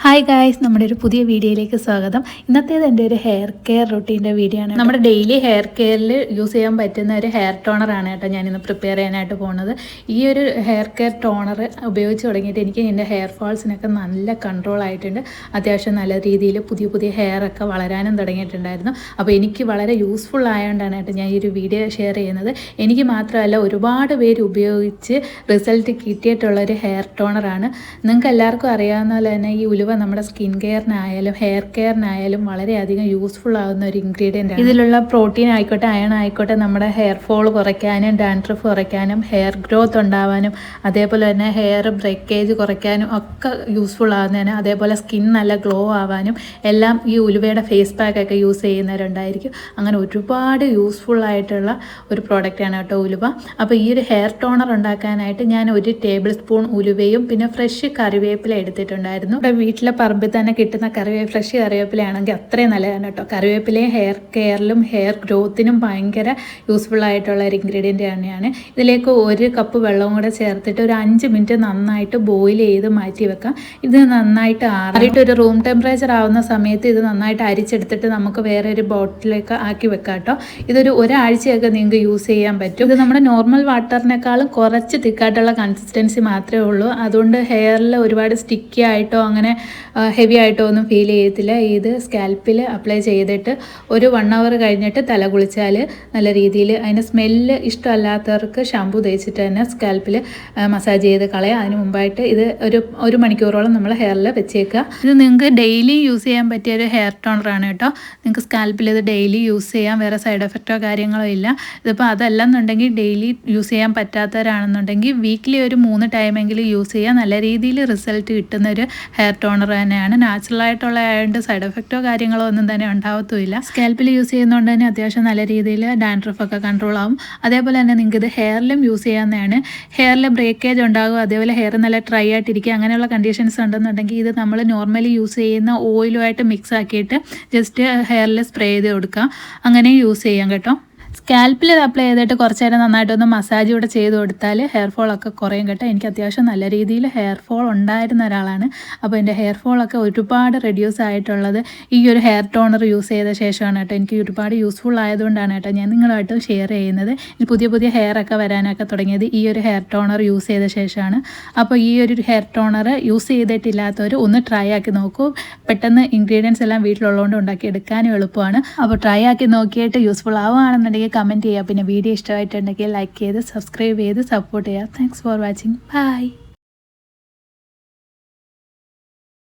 Hi guys, നമ്മുടെ ഒരു പുതിയ വീഡിയോയിലേക്ക് സ്വാഗതം. ഇന്നത്തേത് എൻ്റെ ഒരു ഹെയർ കെയർ റൊട്ടീൻ്റെ വീഡിയോ ആണ്. നമ്മുടെ ഡെയിലി ഹെയർ കെയറിൽ യൂസ് ചെയ്യാൻ പറ്റുന്ന ഒരു ഹെയർ ടോണറാണ് കേട്ടോ ഞാനിന്ന് പ്രിപ്പയർ ചെയ്യാനായിട്ട് പോകുന്നത്. ഈ ഒരു ഹെയർ കെയർ ടോണർ ഉപയോഗിച്ച് തുടങ്ങിയിട്ട് എനിക്ക് എൻ്റെ ഹെയർ ഫാൾസിനൊക്കെ നല്ല കൺട്രോൾ ആയിട്ടുണ്ട്. അത്യാവശ്യം നല്ല രീതിയിൽ പുതിയ പുതിയ ഹെയർ ഒക്കെ വളരാനും തുടങ്ങിയിട്ടുണ്ടായിരുന്നു. അപ്പോൾ എനിക്ക് വളരെ യൂസ്ഫുൾ ആയതുകൊണ്ടാണ് കേട്ടോ ഞാൻ ഈ ഒരു വീഡിയോ ഷെയർ ചെയ്യുന്നത്. എനിക്ക് മാത്രമല്ല, ഒരുപാട് പേര് ഉപയോഗിച്ച് റിസൾട്ട് കിട്ടിയിട്ടുള്ളൊരു ഹെയർ ടോണറാണ്. നിങ്ങൾക്ക് എല്ലാവർക്കും അറിയാവുന്ന പോലെ തന്നെ ഈ ഉലുവ നമ്മുടെ സ്കിൻ കെയറിനായാലും ഹെയർ കെയറിനായാലും വളരെയധികം യൂസ്ഫുൾ ആവുന്ന ഒരു ഇൻഗ്രീഡിയൻ്റ് ആണ്. ഇതിലുള്ള പ്രോട്ടീൻ ആയിക്കോട്ടെ, അയൺ ആയിക്കോട്ടെ, നമ്മുടെ ഹെയർ ഫോൾ കുറയ്ക്കാനും ഡാൻഡ്രഫ് കുറയ്ക്കാനും ഹെയർ ഗ്രോത്ത് ഉണ്ടാവാനും അതേപോലെ തന്നെ ഹെയർ ബ്രേക്കേജ് കുറയ്ക്കാനും ഒക്കെ യൂസ്ഫുൾ ആവുന്നതിന്, അതേപോലെ സ്കിൻ നല്ല ഗ്ലോ ആവാനും എല്ലാം ഈ ഉലുവയുടെ ഫേസ് പാക്കൊക്കെ യൂസ് ചെയ്യുന്നവരുണ്ടായിരിക്കും. അങ്ങനെ ഒരുപാട് യൂസ്ഫുൾ ആയിട്ടുള്ള ഒരു പ്രോഡക്റ്റാണ് കേട്ടോ ഉലുവ. അപ്പോൾ ഈ ഒരു ഹെയർ ടോണർ ഉണ്ടാക്കാനായിട്ട് ഞാൻ 1 ടേബിൾ സ്പൂൺ ഉലുവയും പിന്നെ ഫ്രഷ് കറിവേപ്പില എടുത്തിട്ടുണ്ടായിരുന്നു. ഇവിടെ വീട്ടിലെ പറമ്പിൽ തന്നെ കിട്ടുന്ന ഫ്രഷ് കറിവേപ്പിലയാണെങ്കിൽ അത്രയും നല്ലതാണ് കേട്ടോ. കറിവേപ്പിലയും ഹെയർ കെയറിലും ഹെയർ ഗ്രോത്തിനും ഭയങ്കര യൂസ്ഫുൾ ആയിട്ടുള്ള ഒരു ഇൻഗ്രീഡിയൻ്റ് തന്നെയാണ്. ഇതിലേക്ക് 1 കപ്പ് വെള്ളവും കൂടെ ചേർത്തിട്ട് ഒരു 5 മിനിറ്റ് നന്നായിട്ട് ബോയിൽ ചെയ്ത് മാറ്റി വെക്കാം. ഇത് നന്നായിട്ട് ആറിയിട്ട് ഒരു റൂം ടെമ്പറേച്ചർ ആവുന്ന സമയത്ത് ഇത് നന്നായിട്ട് അരിച്ചെടുത്തിട്ട് നമുക്ക് വേറെ ഒരു ബോട്ടിലേക്ക് ആക്കി വെക്കാം കേട്ടോ. ഇതൊരു ഒരാഴ്ചയൊക്കെ നിങ്ങൾക്ക് യൂസ് ചെയ്യാൻ പറ്റും. ഇത് നമ്മുടെ നോർമൽ വാട്ടറിനേക്കാളും കുറച്ച് തിക്കായിട്ടുള്ള കൺസിസ്റ്റൻസി മാത്രമേ ഉള്ളൂ. അതുകൊണ്ട് ഹെയറിൽ ഒരുപാട് സ്റ്റിക്കി ആയിട്ടോ അങ്ങനെ ഹെവി ആയിട്ടോ ഒന്നും ഫീൽ ചെയ്യത്തില്ല. ഇത് സ്കാൽപ്പിൽ അപ്ലൈ ചെയ്തിട്ട് ഒരു 1 അവർ കഴിഞ്ഞിട്ട് തല കുളിച്ചാൽ നല്ല രീതിയിൽ അതിന് സ്മെല്ല് ഇഷ്ടമല്ലാത്തവർക്ക് ഷാമ്പു തേച്ചിട്ട് തന്നെ സ്കാൽപ്പിൽ മസാജ് ചെയ്ത് കളയാം. അതിന് മുമ്പായിട്ട് ഇത് ഒരു മണിക്കൂറോളം നമ്മൾ ഹെയറിൽ വെച്ചേക്കുക. ഇത് നിങ്ങൾക്ക് ഡെയിലി യൂസ് ചെയ്യാൻ പറ്റിയ ഒരു ഹെയർ ടോണറാണ് കേട്ടോ. നിങ്ങൾക്ക് സ്കാൽപ്പിൽ ഇത് ഡെയിലി യൂസ് ചെയ്യാം, വേറെ സൈഡ് എഫക്റ്റോ കാര്യങ്ങളോ ഇല്ല. ഇതിപ്പോൾ അതല്ലെന്നുണ്ടെങ്കിൽ ഡെയിലി യൂസ് ചെയ്യാൻ പറ്റാത്തവരാണെന്നുണ്ടെങ്കിൽ വീക്കിലി ഒരു 3 ടൈമെങ്കിലും യൂസ് ചെയ്യാൻ നല്ല രീതിയിൽ റിസൾട്ട് കിട്ടുന്ന ഒരു ഹെയർ ടോണർ തന്നെയാണ്. നാച്ചുറലായിട്ടുള്ള ആയതുകൊണ്ട് സൈഡ് എഫക്റ്റോ കാര്യങ്ങളോ ഒന്നും തന്നെ ഉണ്ടാവത്തുമില്ല. സ്കാൽപ്പിൽ യൂസ് ചെയ്യുന്നതുകൊണ്ട് തന്നെ അത്യാവശ്യം നല്ല രീതിയിൽ ഡാൻഡ്രഫ് ഒക്കെ കൺട്രോൾ ആവും. അതേപോലെ തന്നെ നിങ്ങൾക്ക് ഇത് ഹെയറിലും യൂസ് ചെയ്യാവുന്നതാണ്. ഹെയറിൽ ബ്രേക്കേജ് ഉണ്ടാകും, അതേപോലെ ഹെയർ നല്ല ഡ്രൈ ആയിട്ടിരിക്കുക, അങ്ങനെയുള്ള കണ്ടീഷൻസ് ഉണ്ടെന്നുണ്ടെങ്കിൽ ഇത് നമ്മൾ നോർമലി യൂസ് ചെയ്യുന്ന ഓയിലുമായിട്ട് മിക്സ് ആക്കിയിട്ട് ജസ്റ്റ് ഹെയറിൽ സ്പ്രേ ചെയ്ത് കൊടുക്കാം. അങ്ങനെ യൂസ് ചെയ്യാം കേട്ടോ. സ്കാൽപ്പിൽ ഇത് അപ്ലൈ ചെയ്തിട്ട് കുറച്ച് നേരം നന്നായിട്ടൊന്ന് മസാജ് കൂടെ ചെയ്ത് കൊടുത്താൽ ഹെയർ ഫോളൊക്കെ കുറയും കേട്ടോ. എനിക്ക് അത്യാവശ്യം നല്ല രീതിയിൽ ഹെയർ ഫോൾ ഉണ്ടായിരുന്ന ഒരാളാണ്. അപ്പോൾ എൻ്റെ ഹെയർ ഫോളൊക്കെ ഒരുപാട് റെഡ്യൂസ് ആയിട്ടുള്ളത് ഈ ഒരു ഹെയർ ടോണർ യൂസ് ചെയ്ത ശേഷമാണ് കേട്ടോ. എനിക്ക് ഒരുപാട് യൂസ്ഫുൾ ആയതുകൊണ്ടാണ് കേട്ടോ ഞാൻ നിങ്ങളുമായിട്ട് ഷെയർ ചെയ്യുന്നത്. പുതിയ പുതിയ ഹെയർ ഒക്കെ വരാനൊക്കെ തുടങ്ങിയത് ഈ ഒരു ഹെയർ ടോണർ യൂസ് ചെയ്ത ശേഷമാണ്. അപ്പോൾ ഈ ഒരു ഹെയർ ടോണർ യൂസ് ചെയ്തിട്ടില്ലാത്തവർ ഒന്ന് ട്രൈ ആക്കി നോക്കൂ. പെട്ടെന്ന് ഇൻഗ്രീഡിയൻസ് എല്ലാം വീട്ടിലുള്ളതുകൊണ്ട് ഉണ്ടാക്കിയെടുക്കാനും എളുപ്പമാണ്. അപ്പോൾ ട്രൈ ആക്കി നോക്കിയിട്ട് യൂസ്ഫുൾ ആവുകയാണെന്നുണ്ടെങ്കിൽ കമൻറ്റ് ചെയ്യുക. പിന്നെ വീഡിയോ ഇഷ്ടമായിട്ടുണ്ടെങ്കിൽ ലൈക്ക് ചെയ്ത് സബ്സ്ക്രൈബ് ചെയ്ത് സപ്പോർട്ട് ചെയ്യുക. Thanks for watching. ബൈ.